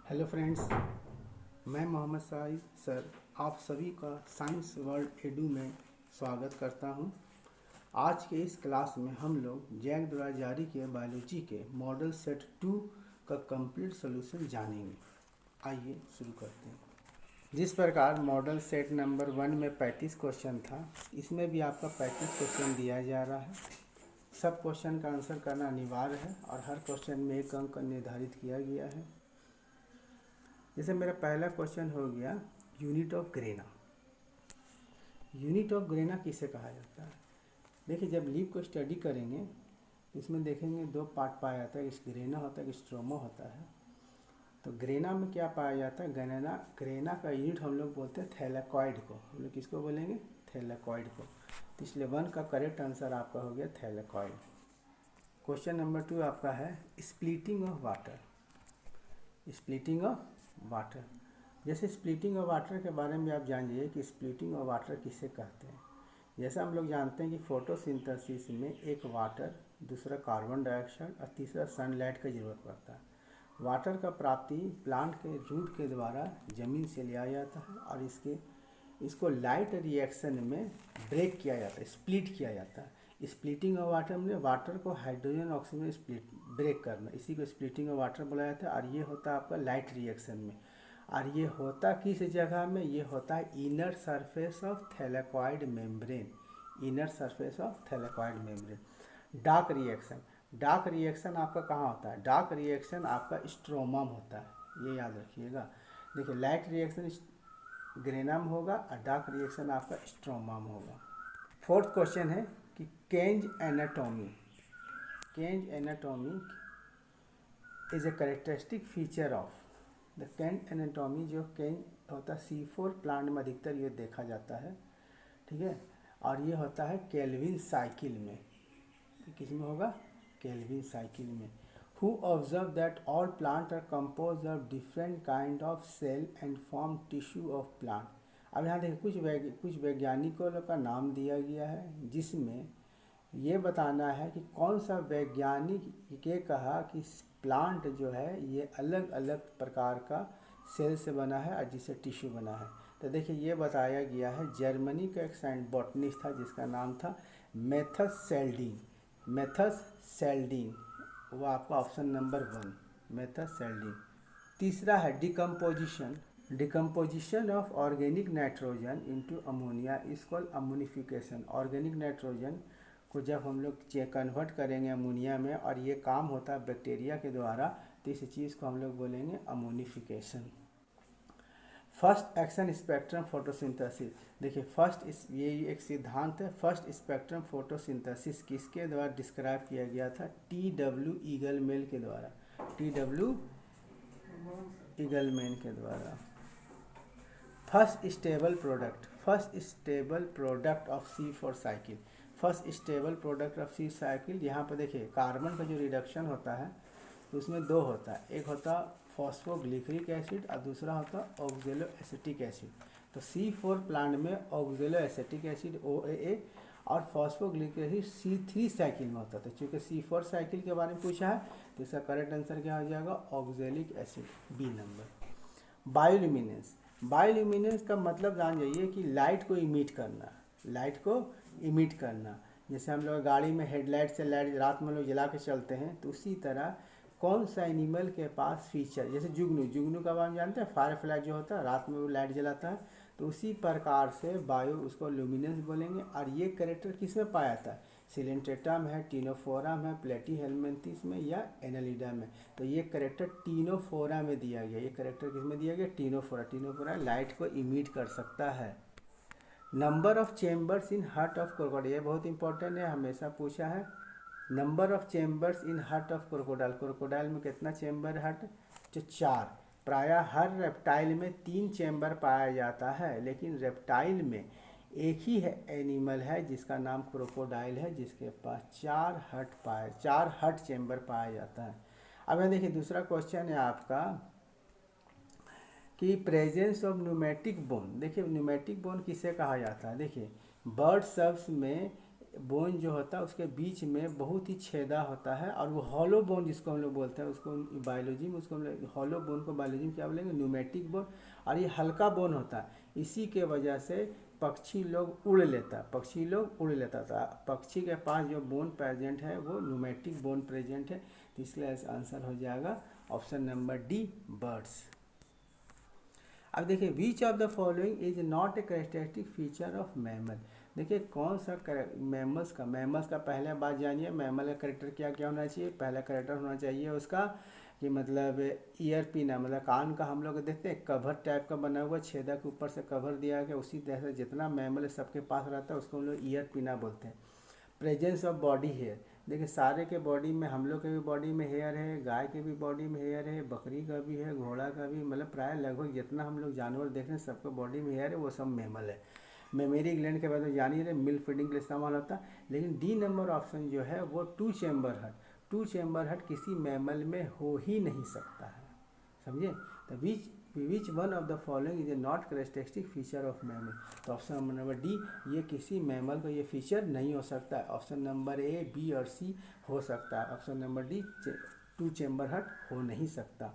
Hello friends, मैं Mohammad Shahid sir आप सभी का साइंस वर्ल्ड एडू में स्वागत करता हूं। आज के इस क्लास में हम लोग जैक द्वारा जारी किए बायोलॉजी के मॉडल सेट 2 का कंप्लीट सॉल्यूशन जानेंगे। आइए शुरू करते हैं। जिस प्रकार मॉडल सेट नंबर 1 में 35 क्वेश्चन था, इसमें भी आपका 35 क्वेश्चन दिया जा रहा है। सब क्वेश्चन का आंसर करना अनिवार्य है और हर क्वेश्चन में 1 अंक निर्धारित किया गया है। जैसे मेरा पहला क्वेश्चन हो गया unit of grana. Unit of grana किसे कहा जाता है? देखिए, जब लीफ को स्टडी करेंगे तो इसमें देखेंगे 2 पार्ट पाया जाता है, एक ग्रेना होता है, एक स्ट्रोमा होता है। तो ग्रेना में क्या पाया जाता है? ग्रेना का यूनिट हम लोग बोलते हैं थैलेकॉइड को। हम लोग किसको बोलेंगे? थैलेकॉइड को। तो इसलिए 1 का करेक्ट आंसर आपका हो गया थैलेकॉइड। क्वेश्चन नंबर 2 आपका है splitting of water. Splitting of water, जैसे स्प्लिटिंग ऑफ वाटर के बारे में आप जानिए कि स्प्लिटिंग ऑफ वाटर किसे कहते हैं। जैसा हम लोग जानते हैं कि फोटोसिंथेसिस में एक वाटर, दूसरा कार्बन डाइऑक्साइड और तीसरा सनलाइट की ज़रूरत पड़ता है। वाटर का प्राप्ति प्लांट के रूट के द्वारा ज़मीन से लिया जाता है और इसको लाइट रिएक्शन में ब्रेक किया जाता है, स्प्लिट किया जाता है। स्प्लिटिंग ऑफ वाटर में वाटर को हाइड्रोजन ऑक्सीजन में ब्रेक करना, इसी को स्प्लिटिंग ऑफ वाटर बोला जाता है। और ये होता है आपका लाइट रिएक्शन में। और ये होता किस जगह में? ये होता है inner surface of thylakoid membrane. Inner surface of thylakoid membrane. Dark reaction आपका कहाँ होता है? डार्क रिएक्शन आपका स्ट्रोमा में होता है, ये याद रखिएगा। देखिए, लाइट रिएक्शन ग्रेना में होगा और डार्क रिएक्शन आपका स्ट्रोमा में होगा। फोर्थ क्वेश्चन है कि kranz anatomy is a characteristic feature of the kranz anatomy. जो केंज होता है C4 प्लांट में अधिकतर ये देखा जाता है, ठीक है। और ये होता है केल्विन साइकिल में। किस में होगा? केल्विन साइकिल में। Who observe that all plant are compose of different kind of cell and form tissue of plant. अब यहाँ देखिए, कुछ वैज्ञानिकों का नाम दिया गया है, जिसमें ये बताना है कि कौन सा वैज्ञानिक ये कहा कि प्लांट जो है ये अलग अलग प्रकार का सेल से बना है और जिससे टिश्यू बना है। तो देखिए, ये बताया गया है, जर्मनी का एक साइंस बॉटनिस्ट था जिसका नाम था मेथस सेल्डीन। वो आपका ऑप्शन नंबर 1, मेथस सेल्डीन। तीसरा है decomposition of organic nitrogen into ammonia is called ammonification. Organic nitrogen को जब हम लोग कन्वर्ट करेंगे अमोनिया में, और ये काम होता है बैक्टीरिया के द्वारा, तो इस चीज़ को हम लोग बोलेंगे ammonification. First action spectrum photosynthesis. देखिए, ये एक सिद्धांत है। फर्स्ट स्पेक्ट्रम फोटोसिंथेसिस किसके द्वारा डिस्क्राइब किया गया था? TW ईगलमैन के द्वारा। TW ईगलमैन के द्वारा। First stable product of C4 cycle. First stable product of C cycle, यहाँ पर देखिए कार्बन का जो रिडक्शन होता है उसमें 2 होता है। एक होता फॉस्फोग्लिसरिक एसिड और दूसरा होता ऑक्जेलो एसिटिक एसिड। तो C4 प्लांट में ऑक्जेलो एसिटिक एसिड OAA और फॉस्फोग्लिसरिक C3 साइकिल में होता था। चूँकि C4 साइकिल के बारे में पूछा है तो इसका करेक्ट आंसर क्या हो जाएगा? Oxalic acid, B number. Bioluminescence का मतलब जान जाइए कि लाइट को इमिट करना। जैसे हम लोग गाड़ी में हेडलाइट से लाइट रात में लोग जला के चलते हैं, तो उसी तरह कौन सा एनिमल के पास फीचर, जैसे जुगनू का बारे में जानते हैं, फायर फ्लाई जो होता है रात में वो लाइट जलाता है, तो उसी प्रकार से उसको ल्यूमिनेंस बोलेंगे। और ये कैरेक्टर किस में पाया जाता है? सिलेंट्रेटा में है, टीनोफोरा में है, प्लेटीहेल्मिन्थिस में या एनालिडा में। तो ये कैरेक्टर टीनोफोरा में दिया गया। ये कैरेक्टर किस में दिया गया? टीनोफोरा लाइट को इमिट कर सकता है। Number of chambers in heart of crocodile, ये बहुत इंपॉर्टेंट है, हमेशा पूछा है। Number of chambers in heart of crocodile में कितना चेम्बर हार्ट? तो 4। प्रायः हर रेप्टाइल में 3 चेम्बर पाया जाता है, लेकिन रेप्टाइल में एक ही एनिमल है जिसका नाम क्रोकोडाइल है, जिसके पास 4 हार्ट चेम्बर पाया जाता है। अब यहाँ देखिए, दूसरा क्वेश्चन है आपका कि प्रेजेंस ऑफ न्यूमेटिक बोन। देखिए, न्यूमेटिक बोन किसे कहा जाता है? देखिए, बर्ड सब्स में बोन जो होता है उसके बीच में बहुत ही छेदा होता है, और वो हॉलो बोन जिसको हम लोग बोलते हैं, उसको बायोलॉजी में उसको हम लोग हॉलो बोन को बायोलॉजी में क्या बोलेंगे, न्यूमेटिक बोन। और ये हल्का बोन होता है, इसी के वजह से पक्षी लोग उड़ लेता था। पक्षी के पास जो बोन प्रेजेंट है वो न्यूमेटिक बोन प्रेजेंट है, तो इसलिए आंसर हो जाएगा ऑप्शन नंबर डी, बर्ड्स। अब देखिए, which of the following is not a characteristic feature of mammal. देखिए कौन सा मैमल्स का पहले बात जानिए, मैमल का करेक्टर क्या क्या होना चाहिए। पहला करेक्टर होना चाहिए उसका कि मतलब ईयर पिना, मतलब कान का हम लोग देखते हैं कवर टाइप का बना हुआ, छेदा के ऊपर से कवर दिया गया, उसी तरह से जितना मैमल सबके पास रहता है उसको हम लोग ईयर पिना बोलते हैं। प्रेजेंस ऑफ बॉडी हेयर, देखिए सारे के बॉडी में, हम लोग के भी बॉडी में हेयर है, गाय के भी बॉडी में हेयर है, बकरी का भी है, घोड़ा का भी, मतलब प्राय लगभग जितना हम लोग जानवर देख रहे हैं सबके बॉडी में हेयर है, वो सब मैमल है। मेमोरी ग्लैंड के बाद में जान ही रहे, मिल्क फीडिंग के लिए इस्तेमाल होता है। लेकिन डी नंबर ऑप्शन जो है वो टू चैम्बर हट किसी मैमल में हो ही नहीं सकता है, समझे। तो which one of the following is a not characteristic feature of mammal, तो ऑप्शन नंबर डी, ये किसी मैमल का ये फीचर नहीं हो सकता है। ऑप्शन नंबर ए, बी और सी हो सकता है, option number D two chamber हट हो नहीं सकता।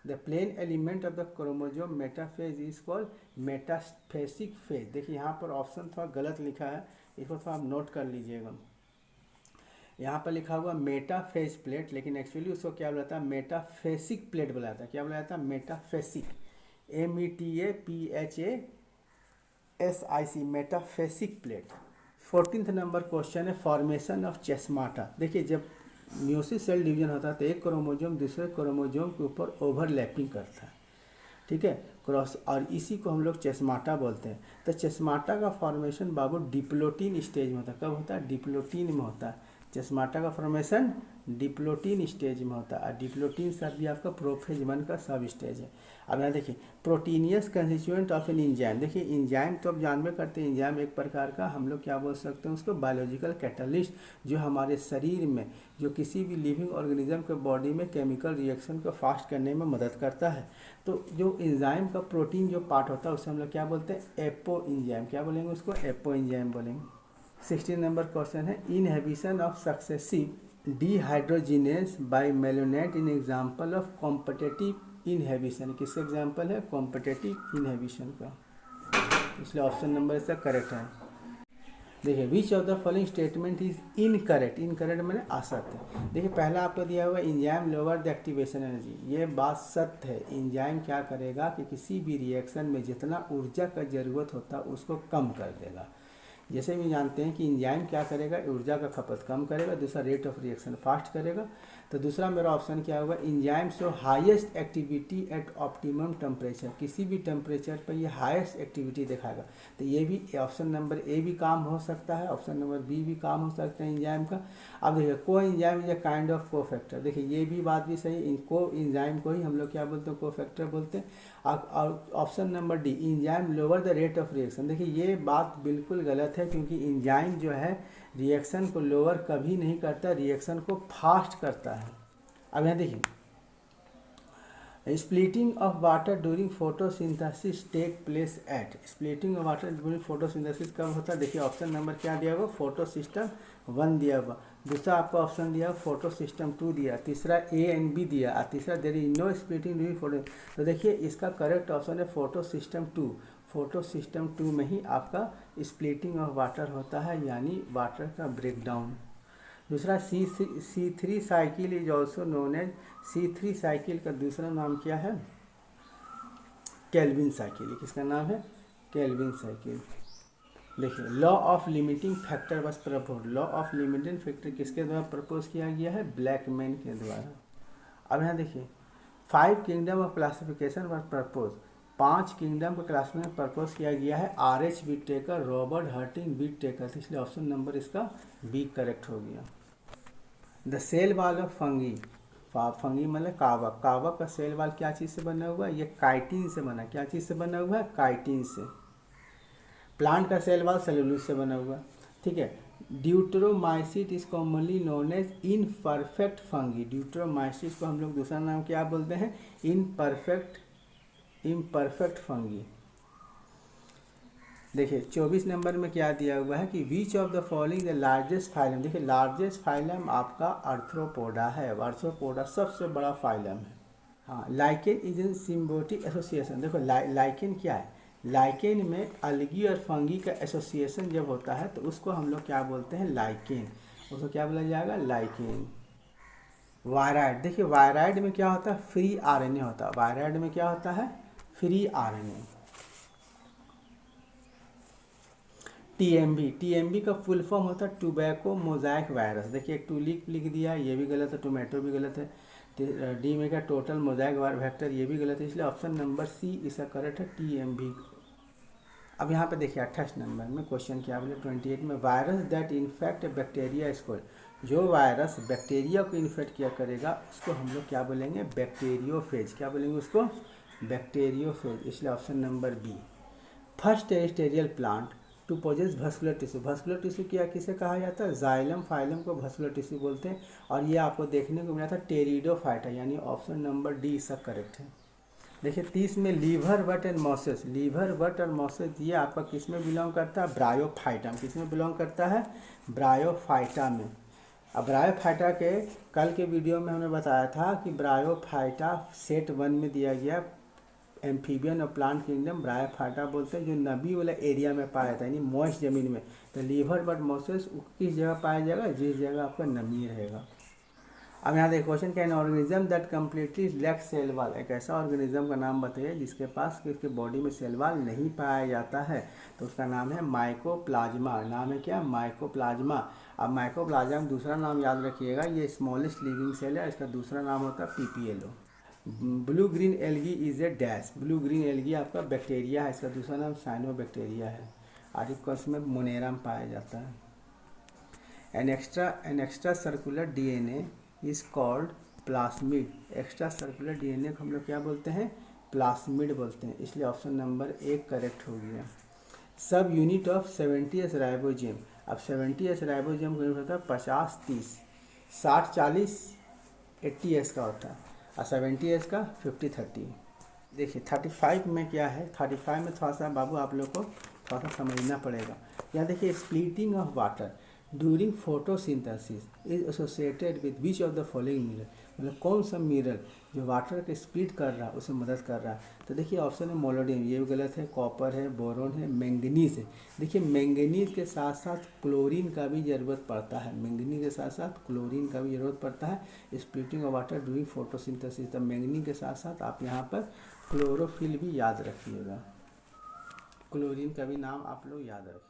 The plane element of the chromosome metaphase is called metaphasic phase. देखिए यहाँ पर ऑप्शन थोड़ा गलत लिखा है, इसको थोड़ा आप नोट कर लीजिएगा। यहाँ पर लिखा हुआ मेटाफेज प्लेट, लेकिन एक्चुअली उसको क्या बुलाता है, मेटाफेसिक प्लेट बुलाता है। क्या बुलाता है, metaphasic, METAPHASIC, metaphasic plate. 14th number question है फॉर्मेशन ऑफ चेस्माटा। देखिए जब म्यूसिस सेल डिवीजन होता है तो एक क्रोमोजोम दूसरे क्रोमोजोम के ऊपर ओवरलैपिंग करता है, ठीक है, क्रॉस, और इसी को हम लोग चेस्माटा बोलते हैं। तो चेस्माटा का फॉर्मेशन बाबू डिप्लोटीन स्टेज में होता है। कब होता है, डिप्लोटीन में होता है। चेस्माटा का फॉर्मेशन डिप्लोटीन स्टेज में होता है, और डिप्लोटीन सर भी आपका प्रोफेज 1 का सब स्टेज है। अब यहाँ देखिए proteinaceous constituent of an enzyme. देखिए इंजाइम तो अब जानबे करते हैं, इंजाइम एक प्रकार का हम लोग क्या बोल सकते हैं उसको, बायोलॉजिकल कैटलिस्ट, जो हमारे शरीर में, जो किसी भी लिविंग ऑर्गेनिज्म के बॉडी में केमिकल रिएक्शन को फास्ट करने में मदद करता है। तो जो इंजाइम का प्रोटीन जो पार्ट होता है उसे हम लोग क्या बोलते हैं, एपो इंजाइम। क्या बोलेंगे उसको, एपो इंजाइम बोलेंगे। 16 नंबर क्वेश्चन है inhibition of successive dehydrogenase by malonate in example of competitive inhibition. किसका एग्जांपल है, कॉम्पिटिटिव इनहिबिशन का, इसलिए ऑप्शन नंबर इसका करेक्ट है। देखिए which of the following statement is incorrect, incorrect मैंने असत्य। देखिए पहला आपको दिया हुआ enzyme lower the activation energy, ये बात सत्य है। इंजाइम क्या करेगा कि किसी भी रिएक्शन में जितना ऊर्जा का ज़रूरत होता है उसको कम कर देगा। जैसे भी जानते हैं कि इंजाइम क्या करेगा, ऊर्जा का खपत कम करेगा, दूसरा रेट ऑफ रिएक्शन फास्ट करेगा। तो दूसरा मेरा ऑप्शन क्या होगा, enzyme show highest activity at optimum temperature. किसी भी टेम्परेचर पर ये हाईएस्ट एक्टिविटी दिखाएगा। तो ये भी ऑप्शन नंबर ए भी काम हो सकता है, ऑप्शन नंबर बी भी काम हो सकता है इंजाइम का। अब देखिए को enzyme is a kind of cofactor, देखिए ये भी बात भी सही, को इंजाइम को ही हम लोग क्या बोलते हैं, कोफैक्टर बोलते हैं। और option number D, enzyme lower the rate of reaction, देखिए ये बात बिल्कुल गलत है, क्योंकि इंजाइम जो है रिएक्शन को लोअर कभी नहीं करता, रिएक्शन को फास्ट करता है। अब यहाँ देखिए splitting of water during photosynthesis take place at, splitting of water during photosynthesis कब होता है। देखिए ऑप्शन नंबर क्या दिया हुआ, फोटो सिस्टम 1 दिया हुआ, दूसरा आपका ऑप्शन दिया फोटो सिस्टम 2 दिया, तीसरा ए एंड बी दिया, और तीसरा there is no splitting during photo. तो देखिए इसका करेक्ट ऑप्शन है फोटो सिस्टम 2। फोटो सिस्टम 2 में ही आपका स्प्लिटिंग ऑफ वाटर होता है, यानी वाटर का ब्रेकडाउन। दूसरा C3 cycle is also known as, C3 cycle का दूसरा नाम क्या है, केल्विन साइकिल। किसका नाम है, केल्विन साइकिल। देखिए लॉ ऑफ लिमिटिंग फैक्टर बस propose, law of limiting factor किसके द्वारा प्रपोज किया गया है, ब्लैकमैन के द्वारा। अब यहाँ देखिए 5 kingdom of classification were propose, 5 kingdom का क्लासिफिकेशन प्रपोज किया गया है RH Whittaker, Robert Harding Whittaker, इसलिए ऑप्शन नंबर इसका बी करेक्ट हो गया। The cell wall of fungi, fungi मतलब कावक, कावक का सेल वाल क्या चीज़ से बना हुआ है, ये काइटिन से बना, क्या चीज़ से बना हुआ है, काइटिन से। प्लांट का सेल वाल सेलुलोज से बना हुआ, ठीक है। Deuteromycete is commonly known as imperfect fungi, deuteromycete को हम लोग दूसरा नाम क्या बोलते हैं, इनपरफेक्ट फंगी। देखिए 24 नंबर में क्या दिया हुआ है कि विच of the following the largest phylum. देखिए लार्जेस्ट फाइलम आपका आर्थ्रोपोडा है। आर्थ्रोपोडा सबसे बड़ा फाइलम है। हाँ, lichen is in symbiotic association. देखो लाइकेन क्या है, लाइकेन में अलगी और फंगी का एसोसिएशन जब होता है तो उसको हम लोग क्या बोलते हैं, लाइकेन। उसको क्या बोला जाएगा, लाइकेन। वायराइड, देखिए वायराइड में क्या होता है, फ्री आरएनए होता है। वायराइड में क्या होता है, फ्री आरएनए। टीएमबी, टीएमबी का फुल फॉर्म होता है टोबैको मोजाइक वायरस। देखिए टूलिप लिख दिया, ये भी गलत है, टोमेटो भी गलत है। डी में क्या टोटल मोजाइक वेक्टर, ये भी गलत है, इसलिए ऑप्शन नंबर सी इसका करेक्ट है, टीएमबी। अब यहाँ पे देखिए 28 नंबर में क्वेश्चन क्या बोले 28 में, virus that infect bacteria score. जो वायरस बैक्टीरिया को इन्फेक्ट किया करेगा उसको हम लोग क्या बोलेंगे, बैक्टीरियोफेज। क्या बोलेंगे उसको, बैक्टीरियोफेज, इसलिए option number B. First terrestrial plant to possess vascular tissue. Vascular tissue क्या किसे कहा जाता है, जाइलम फाइलम को भस्कुलर टिश्यू बोलते हैं। और ये आपको देखने को मिला था टेरिडोफाइटा, यानी ऑप्शन नंबर डी इसका करेक्ट है। देखिए 30 में liverwort and mosses. Liverwort और मॉसेस ये आपका किस में बिलोंग करता है, ब्रायोफाइटा में। किस में बिलोंग करता है, ब्रायोफाइटा में। अब ब्रायोफाइटा के कल के वीडियो में हमने बताया था कि ब्रायोफाइटा सेट 1 में दिया गया एम्फीबियन और प्लांट किंगडम ब्रायोफाइटा बोलते हैं, जो नमी वाला एरिया में पाया जाता है, यानी मॉइस्ट जमीन में। तो लीवर बट मॉसेस किस जगह पाया जाएगा, जिस जगह आपका नमी रहेगा। अब यहाँ देखो क्वेश्चन क्या है, organism that completely lack cell wall. एक ऐसा ऑर्गेनिज्म का नाम बताइए जिसके पास उसके बॉडी में सेल वॉल नहीं पाया जाता है, तो उसका नाम है माइकोप्लाज्मा। नाम है क्या, माइकोप्लाज्मा। अब माइकोप्लाज्मा में दूसरा नाम याद रखिएगा, ये स्मॉलेस्ट लिविंग सेल है, इसका दूसरा नाम होता है PPLO. Blue green algae is a dash. Blue green algae आपका बैक्टीरिया है, इसका दूसरा नाम साइनोबैक्टीरिया है, और इसमें मोनेरा में पाया जाता है। An extra circular DNA is called plasmid. Extra circular DNA को हम लोग क्या बोलते हैं, प्लास्मिड बोलते हैं, इसलिए ऑप्शन नंबर 1 करेक्ट हो गया। सब यूनिट ऑफ 70S राइबोजेम। अब 70S राइबोजेम का यूनिट होता है 50-30, 60-40 80S का होता है, और 70S का 50-30। देखिए 35 में क्या है, 35 में थोड़ा सा बाबू आप लोग को थोड़ा सा समझना पड़ेगा। यहाँ देखिए splitting of water during photosynthesis is associated with which of the following mineral. मतलब कौन सा मिनरल जो वाटर के स्प्लिट कर रहा है उसे मदद कर रहा है। तो देखिए ऑप्शन है मोलिब्डेनम, ये भी गलत है, कॉपर है, बोरोन है, मैंगनीज है। देखिए मैंगनीज के साथ साथ क्लोरीन का भी ज़रूरत पड़ता है, मैंगनीज के साथ साथ क्लोरीन का भी ज़रूरत पड़ता है splitting of water during photosynthesis. तो मैंगनीज के साथ साथ आप यहाँ पर क्लोरोफिल भी याद रखिएगा, क्लोरीन का भी नाम आप लोग याद रखिए।